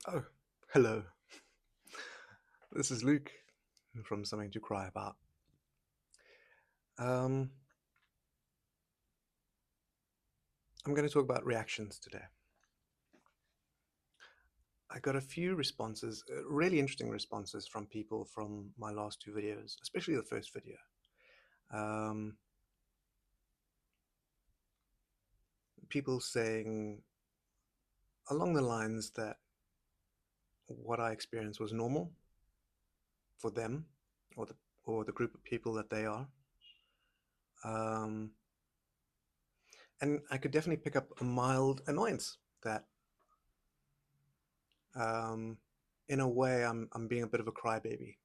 Oh, hello. This is Luke from Something to Cry About. Um, I'm going to talk about reactions today. I got a few responses, really interesting responses from people from my last two videos, especially the first video. Um, People saying along the lines that what I experienced was normal for them or the group of people that they are. Um, and I could definitely pick up a mild annoyance that um, in a way I'm being a bit of a crybaby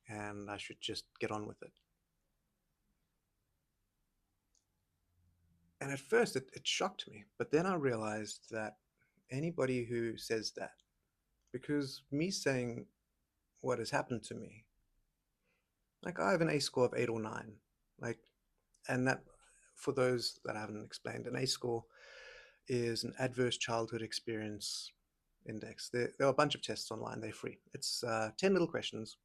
and I should just get on with it. And at first it shocked me, but then I realized that anybody who says that, because me saying what has happened to me, like I have an A score of 8 or 9, like, and that, for those that I haven't explained, an A score is an adverse childhood experience index. There are a bunch of tests online, they're free. It's 10 little questions.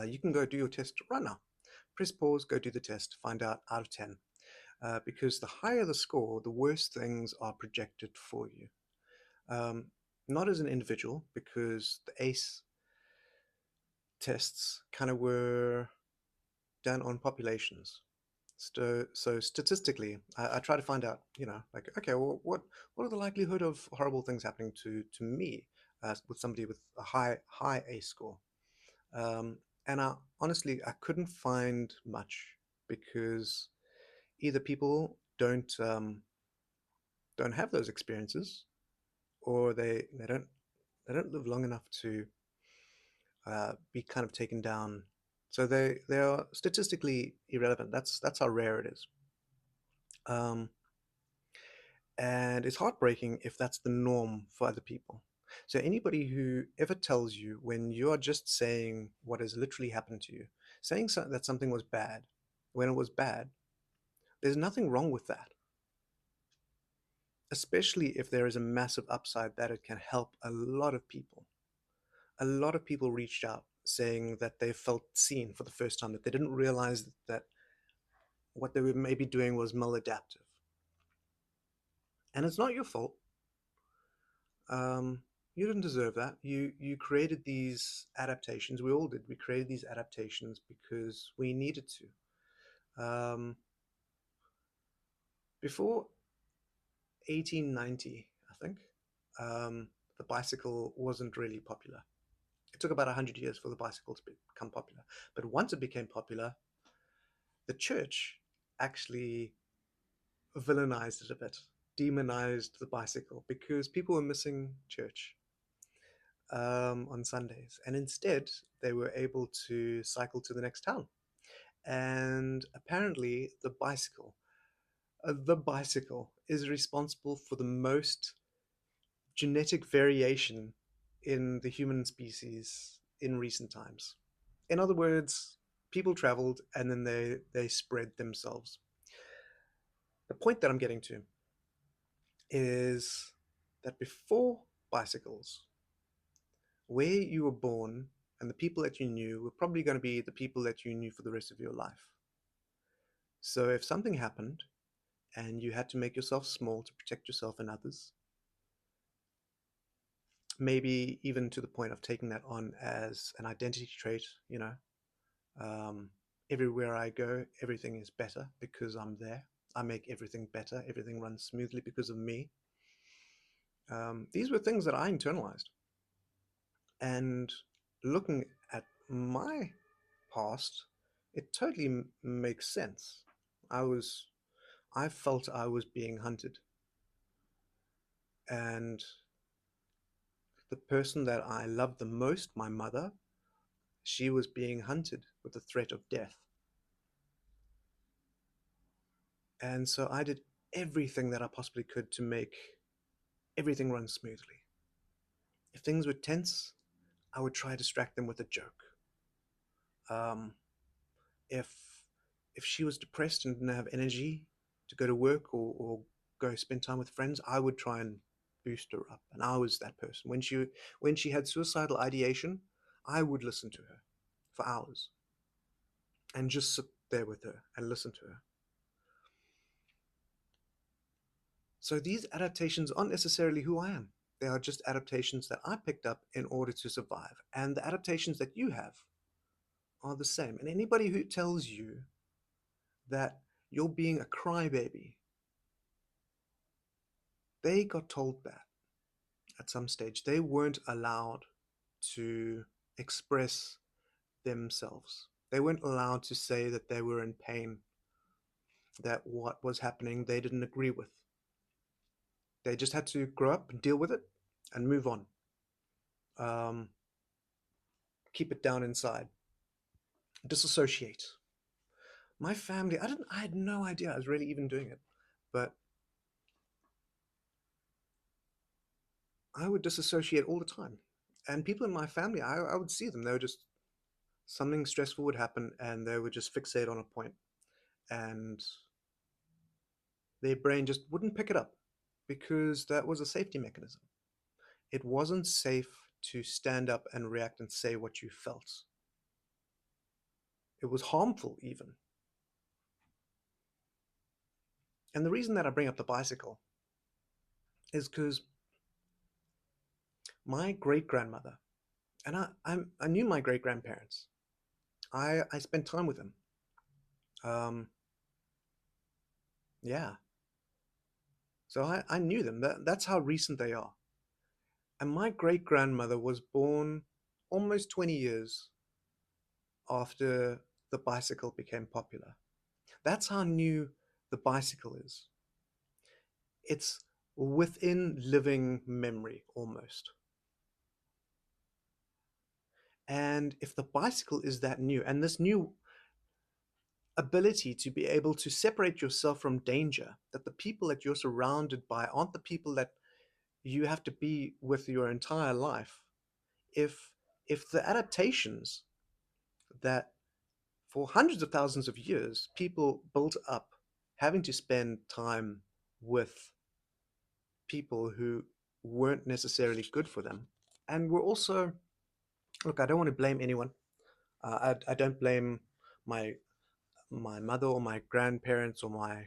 You can go do your test right now. Press pause, go do the test, find out of 10. Because the higher the score, the worse things are projected for you. Um, Not as an individual, because the ACE tests kind of were done on populations. So statistically, I try to find out, like, okay, well, what are the likelihood of horrible things happening to me with somebody with a high ACE score? Um, and honestly, I couldn't find much because either people don't have those experiences, or they don't live long enough to be kind of taken down. So they are statistically irrelevant. That's how rare it is. Um, and it's heartbreaking if that's the norm for other people. So anybody who ever tells you, when you are just saying what has literally happened to you, saying that something was bad when it was bad, there's nothing wrong with that, especially if there is a massive upside that it can help a lot of people. A lot of people reached out saying that they felt seen for the first time, that they didn't realize that what they were maybe doing was maladaptive. And it's not your fault. Um, you didn't deserve that. You created these adaptations. We all did. We created these adaptations because we needed to. Before 1890, I think, the bicycle wasn't really popular. It took about 100 years for the bicycle to become popular. But once it became popular, the church actually villainized it a bit, demonized the bicycle because people were missing church on Sundays. And instead, they were able to cycle to the next town. And apparently, the bicycle is responsible for the most genetic variation in the human species in recent times. In other words, people traveled and then they spread themselves. The point that I'm getting to is that before bicycles, where you were born and the people that you knew were probably going to be the people that you knew for the rest of your life. So if something happened and you had to make yourself small to protect yourself and others, maybe even to the point of taking that on as an identity trait, um, everywhere I go, everything is better because I'm there. I make everything better. Everything runs smoothly because of me. These were things that I internalized. And looking at my past, it totally makes sense. I was, I felt I was being hunted, and the person that I loved the most, my mother, she was being hunted with the threat of death. And so I did everything that I possibly could to make everything run smoothly. If things were tense, I would try to distract them with a joke. Um, if if she was depressed and didn't have energy to go to work or go spend time with friends, I would try and boost her up. And I was that person. When she had suicidal ideation, I would listen to her for hours and just sit there with her and listen to her. So these adaptations aren't necessarily who I am. They are just adaptations that I picked up in order to survive. And the adaptations that you have are the same. And anybody who tells you that you're being a crybaby, they got told that at some stage. They weren't allowed to express themselves. They weren't allowed to say that they were in pain, that what was happening they didn't agree with. They just had to grow up and deal with it and move on. Um, Keep it down inside. Disassociate. My family, I had no idea I was really even doing it, but I would disassociate all the time. And people in my family, I would see them. They were just, something stressful would happen and they would just fixate on a point, and their brain just wouldn't pick it up because that was a safety mechanism. It wasn't safe to stand up and react and say what you felt. It was harmful, even. And the reason that I bring up the bicycle is because my great grandmother, and I knew my great grandparents. I spent time with them. Um, yeah. So I knew them. That's how recent they are. And my great grandmother was born almost 20 years after the bicycle became popular. That's how new the bicycle is. It's within living memory almost. And if the bicycle is that new, and this new ability to be able to separate yourself from danger, that the people that you're surrounded by aren't the people that you have to be with your entire life. If if the adaptations that for hundreds of thousands of years people built up, having to spend time with people who weren't necessarily good for them, and were also, look, I don't want to blame anyone. I don't blame my my mother or my grandparents or my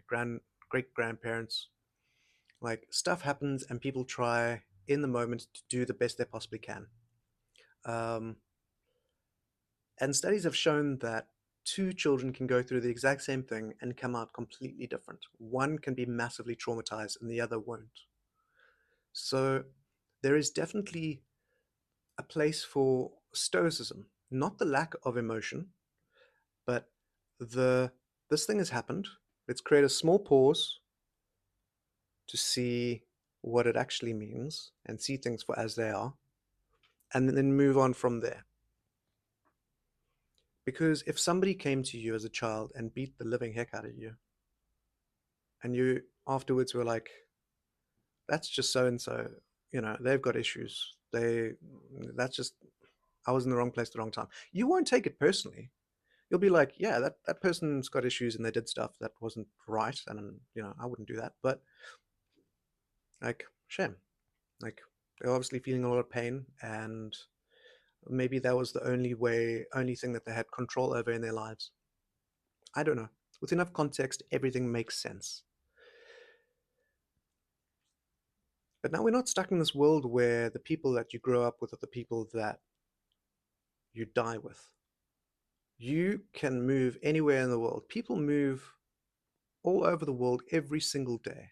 great grandparents. Like, stuff happens and people try in the moment to do the best they possibly can. Um, and studies have shown that two children can go through the exact same thing and come out completely different. One can be massively traumatized and the other won't. So there is definitely a place for stoicism, not the lack of emotion, but the this thing has happened. Let's create a small pause to see what it actually means and see things for as they are, and then move on from there. Because if somebody came to you as a child and beat the living heck out of you, and you afterwards were like, that's just so and so, they've got issues. That's just, I was in the wrong place at the wrong time. You won't take it personally. You'll be like, yeah, that person's got issues and they did stuff that wasn't right, and I wouldn't do that. But like, shame. Like, they're obviously feeling a lot of pain, and maybe that was the only thing that they had control over in their lives. I don't know. With enough context, everything makes sense. But now we're not stuck in this world where the people that you grow up with are the people that you die with. You can move anywhere in the world. People move all over the world every single day.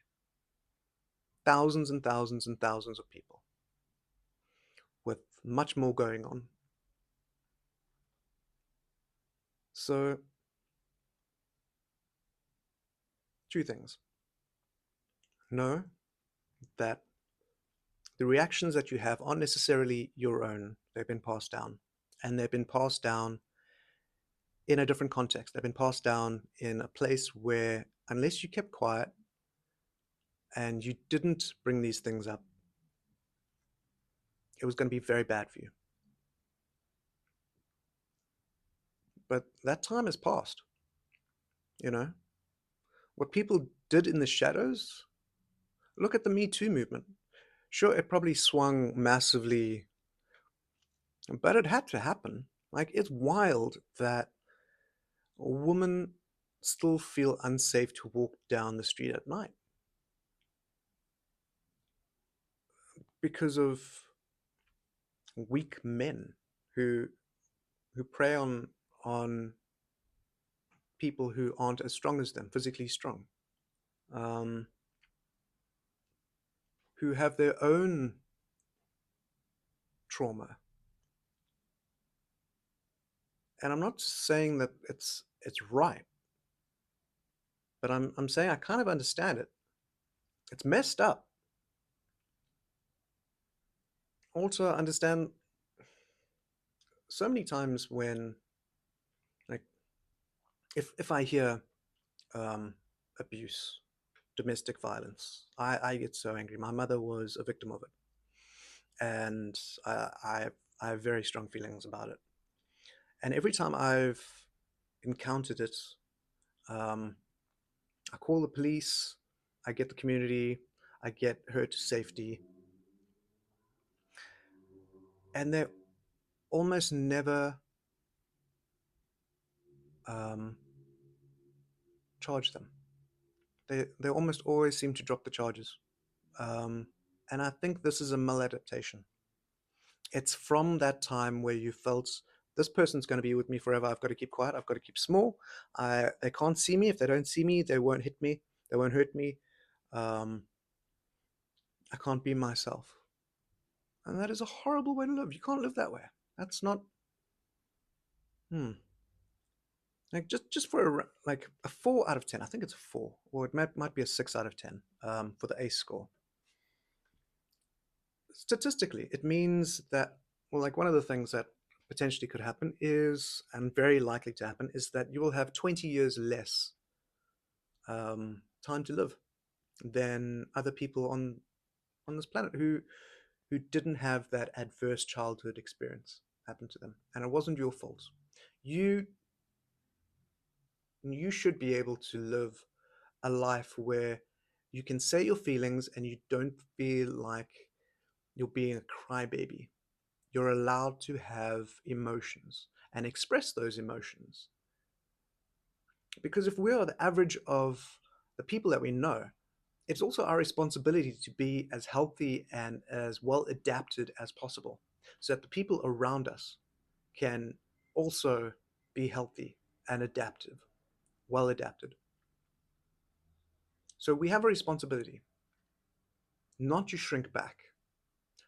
Thousands and thousands and thousands of people with much more going on. So, two things. Know that the reactions that you have aren't necessarily your own. They've been passed down. And they've been passed down in a different context. They've been passed down in a place where, unless you kept quiet and you didn't bring these things up, it was going to be very bad for you. But that time has passed. You know, what people did in the shadows, look at the Me Too movement. Sure, it probably swung massively, but it had to happen. Like, it's wild that women still feel unsafe to walk down the street at night because of weak men who prey on people who aren't as strong as them, physically strong, um, who have their own trauma. And I'm not saying that it's right, but I'm saying I kind of understand it. It's messed up. Also, understand so many times when, like, if I hear um, abuse, domestic violence, I get so angry. My mother was a victim of it, and I have very strong feelings about it. And every time I've encountered it, um, I call the police, I get the community, I get her to safety, and they almost never um, charge them. They almost always seem to drop the charges. Um, and I think this is a maladaptation. It's from that time where you felt this person's going to be with me forever. I've got to keep quiet. I've got to keep small. They can't see me. If they don't see me, they won't hit me. They won't hurt me. Um, I can't be myself. And that is a horrible way to live. You can't live that way. That's not, hmm. Like just for like a 4 out of 10. I think it's a 4, or it might be a 6 out of 10 for the ACE score. Statistically, it means that, well, like one of the things that potentially could happen is, and very likely to happen, is that you will have 20 years less time to live than other people on this planet who didn't have that adverse childhood experience happen to them, and it wasn't your fault. You you should be able to live a life where you can say your feelings and you don't feel like you're being a crybaby. You're allowed to have emotions and express those emotions. Because if we are the average of the people that we know, it's also our responsibility to be as healthy and as well adapted as possible so that the people around us can also be healthy and adaptive, well adapted. So we have a responsibility not to shrink back,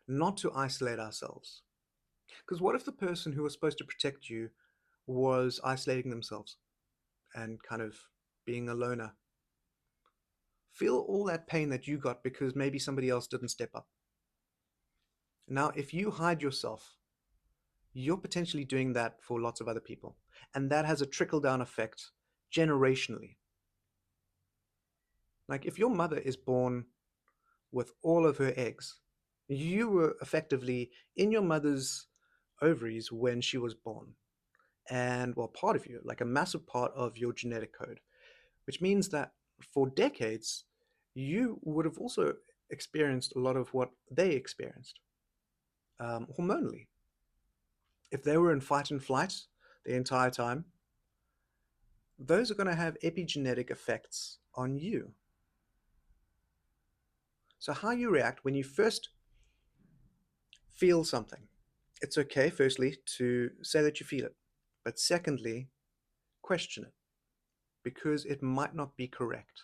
not to isolate ourselves. Because what if the person who was supposed to protect you was isolating themselves and kind of being a loner? Feel all that pain that you got because maybe somebody else didn't step up. Now, if you hide yourself, you're potentially doing that for lots of other people. And that has a trickle down effect generationally. Like if your mother is born with all of her eggs, you were effectively in your mother's ovaries when she was born. And well, part of you, like a massive part of your genetic code, which means that for decades, you would have also experienced a lot of what they experienced hormonally. If they were in fight and flight the entire time, those are going to have epigenetic effects on you. So, how you react when you first feel something, it's okay, firstly, to say that you feel it. But secondly, question it because it might not be correct.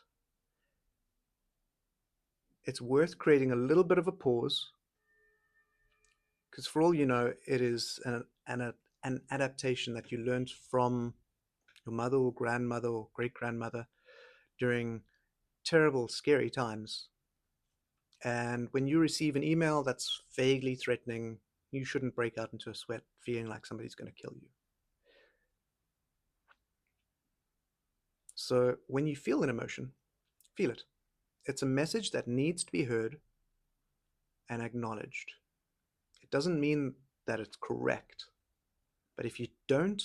It's worth creating a little bit of a pause because, for all you know, it is an adaptation that you learned from your mother or grandmother or great grandmother during terrible, scary times. And when you receive an email that's vaguely threatening, you shouldn't break out into a sweat feeling like somebody's going to kill you. So when you feel an emotion, feel it. It's a message that needs to be heard and acknowledged. It doesn't mean that it's correct, but if you don't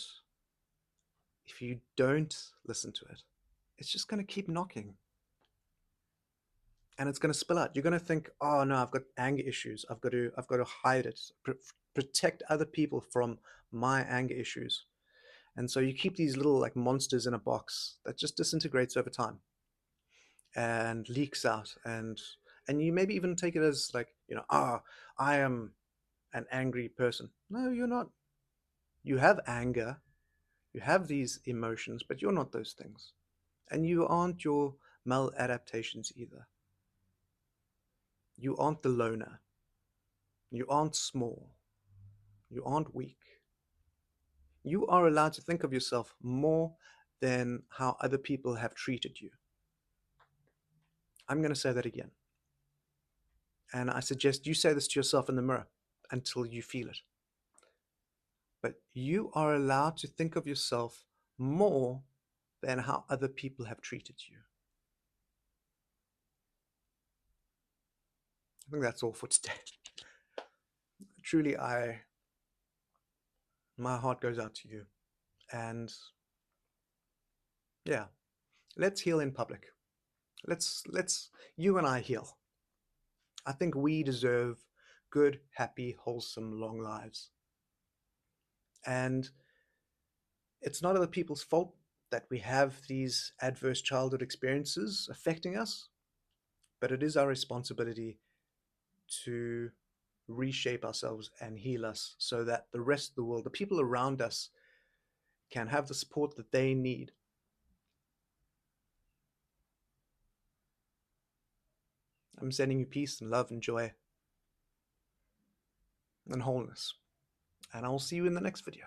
listen to it, it's just going to keep knocking. and it's going to spill out. You're going to think, oh no, I've got anger issues. I've got to hide it, protect other people from my anger issues. And so you keep these little like monsters in a box that just disintegrates over time and leaks out, and you maybe even take it as like, I am an angry person. No, you're not. You have anger, you have these emotions, but you're not those things. And you aren't your maladaptations either. You aren't the loner. You aren't small. You aren't weak. You are allowed to think of yourself more than how other people have treated you. I'm going to say that again. And I suggest you say this to yourself in the mirror until you feel it. But you are allowed to think of yourself more than how other people have treated you. I think that's all for today. Truly, my heart goes out to you. And yeah, let's heal in public. Let's you and I heal. I think we deserve good, happy, wholesome, long lives. And it's not other people's fault that we have these adverse childhood experiences affecting us, but it is our responsibility to reshape ourselves and heal us so that the rest of the world, the people around us, can have the support that they need. I'm sending you peace and love and joy and wholeness. And I'll see you in the next video.